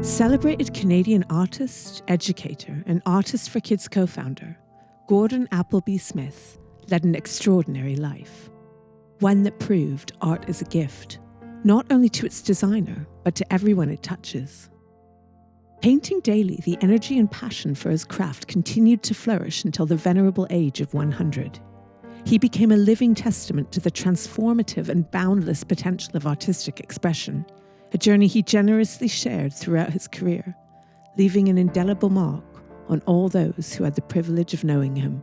Celebrated Canadian artist, educator, and Artist for Kids co-founder, Gordon Appleby Smith led an extraordinary life. One that proved art is a gift, not only to its designer, but to everyone it touches. Painting daily, the energy and passion for his craft continued to flourish until the venerable age of 100. He became a living testament to the transformative and boundless potential of artistic expression, a journey he generously shared throughout his career, leaving an indelible mark on all those who had the privilege of knowing him.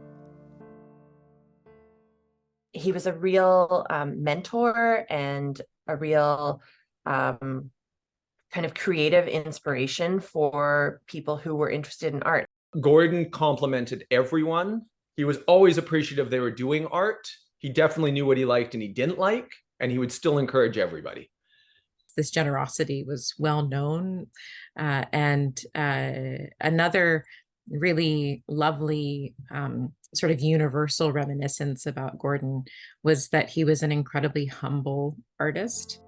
He was a real mentor and a real kind of creative inspiration for people who were interested in art. Gordon complimented everyone. He was always appreciative they were doing art. He definitely knew what he liked and he didn't like, and he would still encourage everybody. This generosity was well known. And another really lovely sort of universal reminiscence about Gordon was that he was an incredibly humble artist.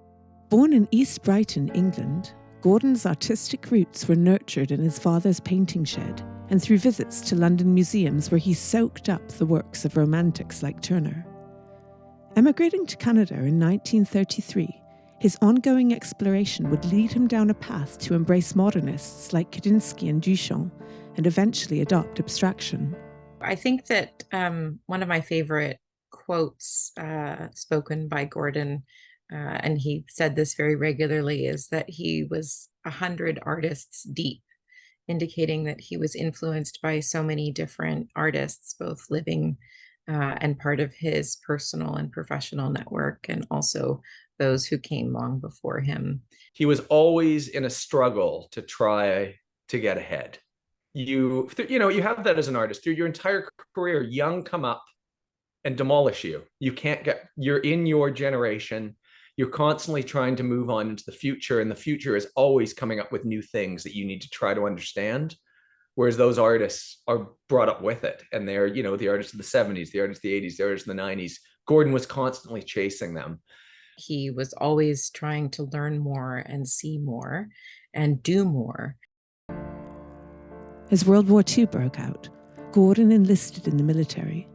Born in East Brighton, England, Gordon's artistic roots were nurtured in his father's painting shed and through visits to London museums where he soaked up the works of romantics like Turner. Emigrating to Canada in 1933, his ongoing exploration would lead him down a path to embrace modernists like Kandinsky and Duchamp and eventually adopt abstraction. I think that one of my favorite quotes spoken by Gordon, and he said this very regularly, is that he was 100 artists deep, indicating that he was influenced by so many different artists, both living and part of his personal and professional network, and also those who came long before him. He was always in a struggle to try to get ahead. You have that as an artist through your entire career. Young come up and demolish you. You're in your generation. You're constantly trying to move on into the future, and the future is always coming up with new things that you need to try to understand. Whereas those artists are brought up with it, and they're, the artists of the 70s, the artists of the 80s, the artists of the 90s. Gordon was constantly chasing them. He was always trying to learn more and see more and do more. As World War II broke out, Gordon enlisted in the military.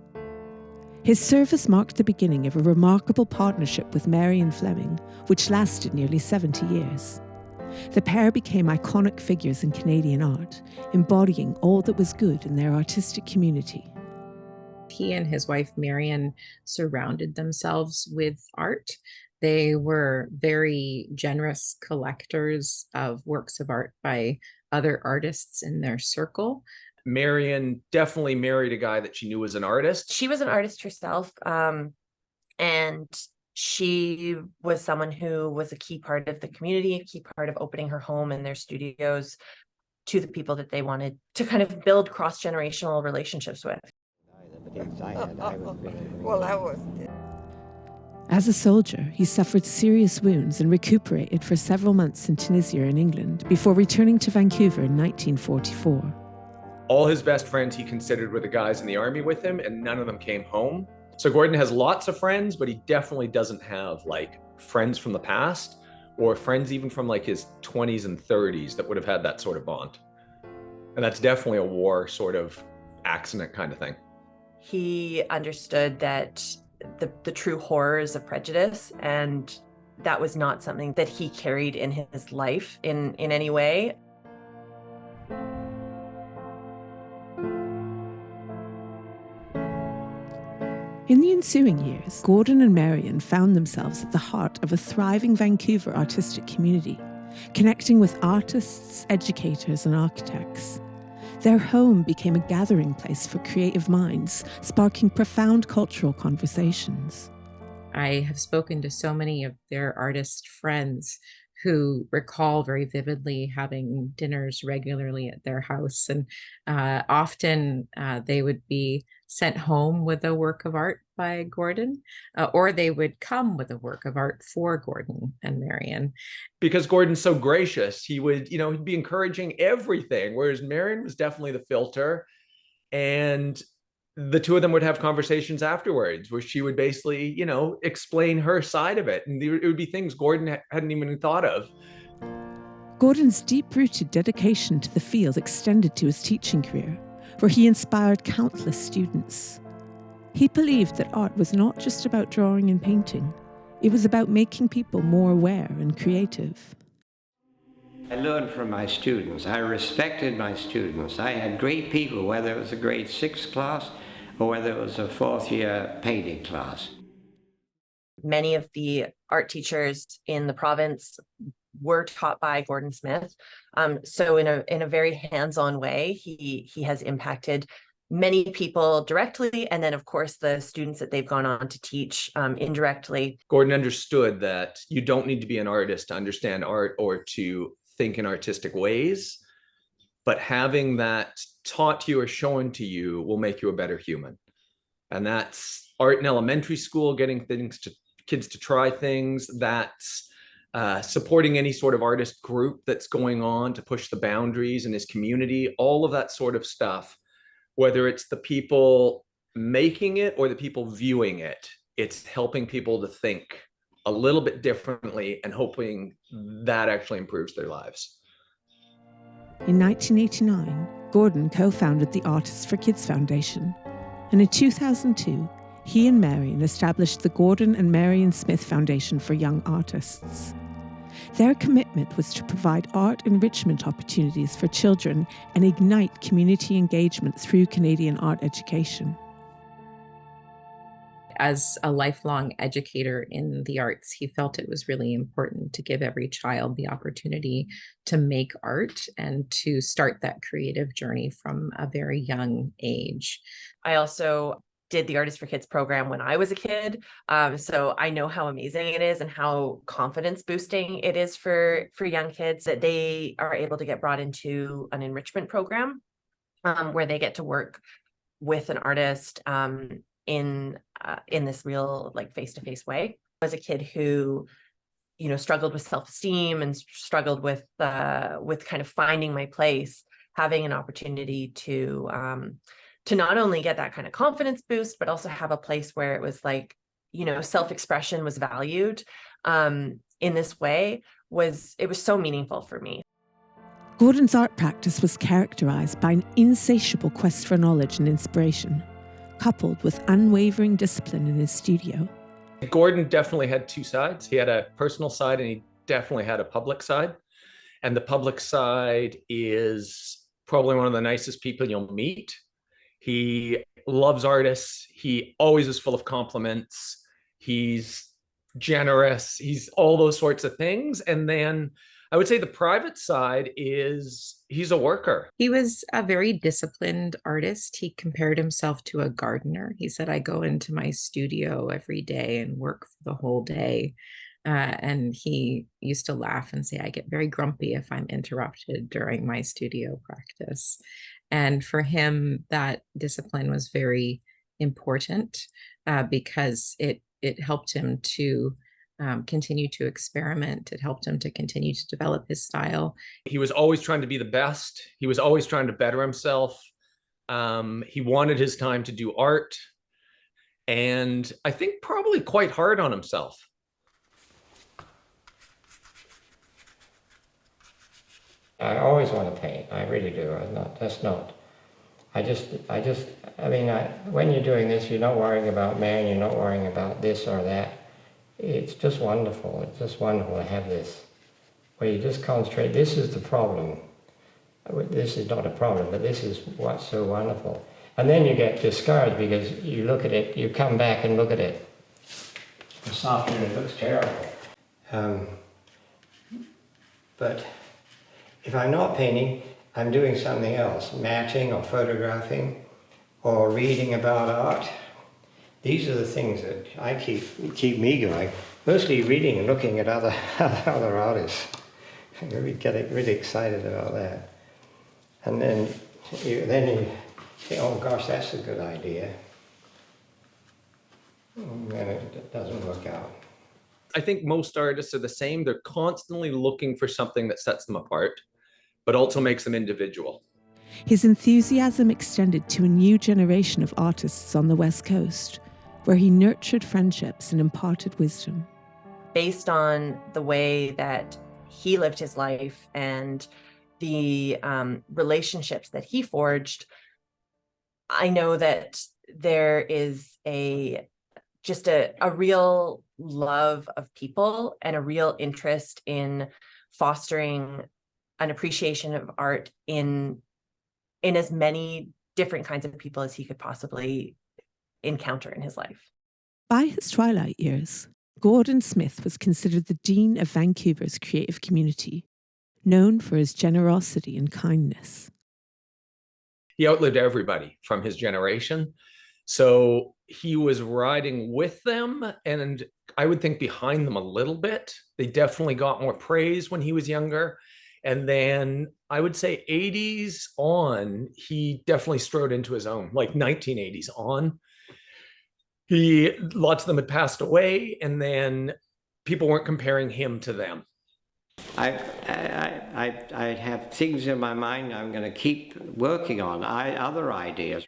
His service marked the beginning of a remarkable partnership with Marion Fleming, which lasted nearly 70 years. The pair became iconic figures in Canadian art, embodying all that was good in their artistic community. He and his wife Marion surrounded themselves with art. They were very generous collectors of works of art by other artists in their circle. Marion definitely married a guy that she knew was an artist. She was an artist herself, and she was someone who was a key part of the community, a key part of opening her home and their studios to the people that they wanted to kind of build cross-generational relationships with. Well, I was. As a soldier, he suffered serious wounds and recuperated for several months in Tunisia in England before returning to Vancouver in 1944. All his best friends he considered were the guys in the army with him, and none of them came home. So Gordon has lots of friends, but he definitely doesn't have friends from the past or friends even from his 20s and 30s that would have had that sort of bond. And that's definitely a war sort of accident kind of thing. He understood that the true horrors of prejudice, and that was not something that he carried in his life in any way. In the ensuing years, Gordon and Marion found themselves at the heart of a thriving Vancouver artistic community, connecting with artists, educators, and architects. Their home became a gathering place for creative minds, sparking profound cultural conversations. I have spoken to so many of their artist friends who recall very vividly having dinners regularly at their house. And often they would be sent home with a work of art by Gordon, or they would come with a work of art for Gordon and Marion. Because Gordon's so gracious, he would, he'd be encouraging everything, whereas Marion was definitely the filter. And the two of them would have conversations afterwards where she would basically, explain her side of it. And it would be things Gordon hadn't even thought of. Gordon's deep-rooted dedication to the field extended to his teaching career, where he inspired countless students. He believed that art was not just about drawing and painting. It was about making people more aware and creative. I learned from my students. I respected my students. I had great people, whether it was a grade 6 class or whether it was a 4th year painting class. Many of the art teachers in the province were taught by Gordon Smith. So in a very hands-on way, he has impacted many people directly, and then of course the students that they've gone on to teach indirectly. Gordon understood that you don't need to be an artist to understand art or to think in artistic ways, but having that taught to you or shown to you will make you a better human. And that's art in elementary school, getting kids to try things, that's supporting any sort of artist group that's going on to push the boundaries in his community, all of that sort of stuff. Whether it's the people making it or the people viewing it, it's helping people to think a little bit differently and hoping that actually improves their lives. In 1989, Gordon co-founded the Artists for Kids Foundation, and in 2002, he and Marion established the Gordon and Marion Smith Foundation for Young Artists. Their commitment was to provide art enrichment opportunities for children and ignite community engagement through Canadian art education. As a lifelong educator in the arts, he felt it was really important to give every child the opportunity to make art and to start that creative journey from a very young age. I also did the Artists for Kids program when I was a kid. So I know how amazing it is and how confidence boosting it is for young kids that they are able to get brought into an enrichment program where they get to work with an artist in this real like face-to-face way. As a kid who, you know, struggled with self-esteem and struggled with kind of finding my place, having an opportunity to not only get that kind of confidence boost, but also have a place where it was like, you know, self-expression was valued in this way was so meaningful for me. Gordon's art practice was characterized by an insatiable quest for knowledge and inspiration, coupled with unwavering discipline in his studio. Gordon definitely had two sides. He had a personal side and he definitely had a public side. And the public side is probably one of the nicest people you'll meet. He loves artists. He always is full of compliments. He's generous. He's all those sorts of things. And then I would say the private side is he's a worker. He was a very disciplined artist. He compared himself to a gardener. He said, I go into my studio every day and work for the whole day. And he used to laugh and say, I get very grumpy if I'm interrupted during my studio practice. And for him, that discipline was very important because it helped him to continue to experiment. It helped him to continue to develop his style. He was always trying to be the best. He was always trying to better himself. He wanted his time to do art. And I think probably quite hard on himself. I always want to paint. I really do. When you're doing this, you're not worrying about man, you're not worrying about this or that. It's just wonderful. It's just wonderful to have this, where you just concentrate. This is the problem. This is not a problem, but this is what's so wonderful. And then you get discouraged because you look at it, you come back and look at it. This afternoon it looks terrible. But if I'm not painting, I'm doing something else, matching or photographing or reading about art. These are the things that I keep me going. Mostly reading and looking at other artists. I really get really excited about that. And then you say, oh gosh, that's a good idea. And then it doesn't work out. I think most artists are the same. They're constantly looking for something that sets them apart, but also makes them individual. His enthusiasm extended to a new generation of artists on the West Coast, where he nurtured friendships and imparted wisdom. Based on the way that he lived his life and the relationships that he forged, I know that there is just a real love of people and a real interest in fostering an appreciation of art in as many different kinds of people as he could possibly encounter in his life. By his twilight years, Gordon Smith was considered the dean of Vancouver's creative community, known for his generosity and kindness. He outlived everybody from his generation. So he was riding with them, and I would think behind them a little bit. They definitely got more praise when he was younger. And then I would say 80s on, he definitely strode into his own, like 1980s on. Lots of them had passed away, and then people weren't comparing him to them. I have things in my mind I'm going to keep working on, other ideas.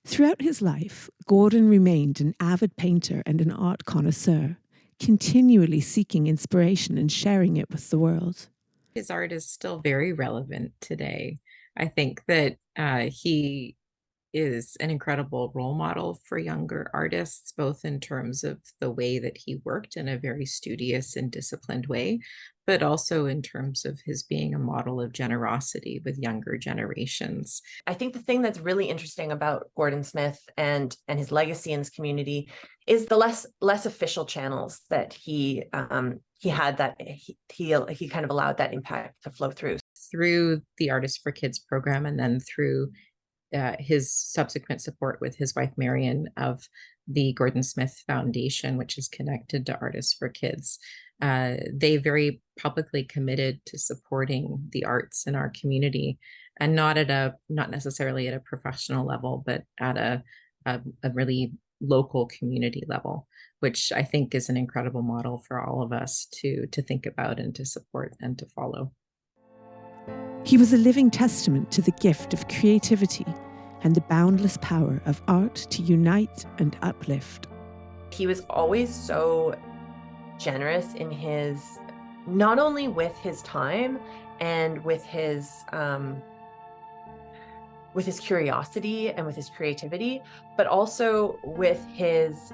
Throughout his life, Gordon remained an avid painter and an art connoisseur, continually seeking inspiration and sharing it with the world. His art is still very relevant today. I think that he is an incredible role model for younger artists, both in terms of the way that he worked in a very studious and disciplined way, but also in terms of his being a model of generosity with younger generations. I think the thing that's really interesting about Gordon Smith and his legacy in this community is the less official channels that he had, that he kind of allowed that impact to flow through the Artists for Kids program, and then through his subsequent support with his wife Marion of the Gordon Smith Foundation, which is connected to Artists for Kids. They very publicly committed to supporting the arts in our community, and not necessarily at a professional level, but at a really local community level, which I think is an incredible model for all of us to think about and to support and to follow. He was a living testament to the gift of creativity and the boundless power of art to unite and uplift. He was always so generous in his, not only with his time and with his curiosity and with his creativity, but also with his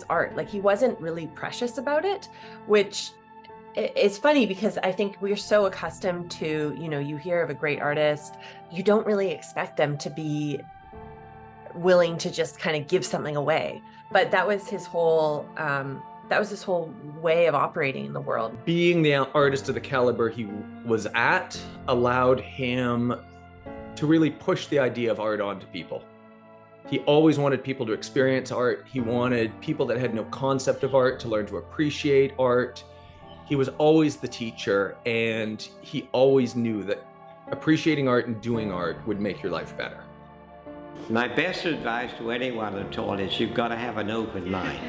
art. Like, he wasn't really precious about it, which it's funny because I think we're so accustomed to, you hear of a great artist, you don't really expect them to be willing to just kind of give something away. But that was his whole way of operating in the world. Being the artist of the caliber he was at allowed him to really push the idea of art onto people. He always wanted people to experience art. He wanted people that had no concept of art to learn to appreciate art. He was always the teacher, and he always knew that appreciating art and doing art would make your life better. My best advice to anyone at all is you've got to have an open mind.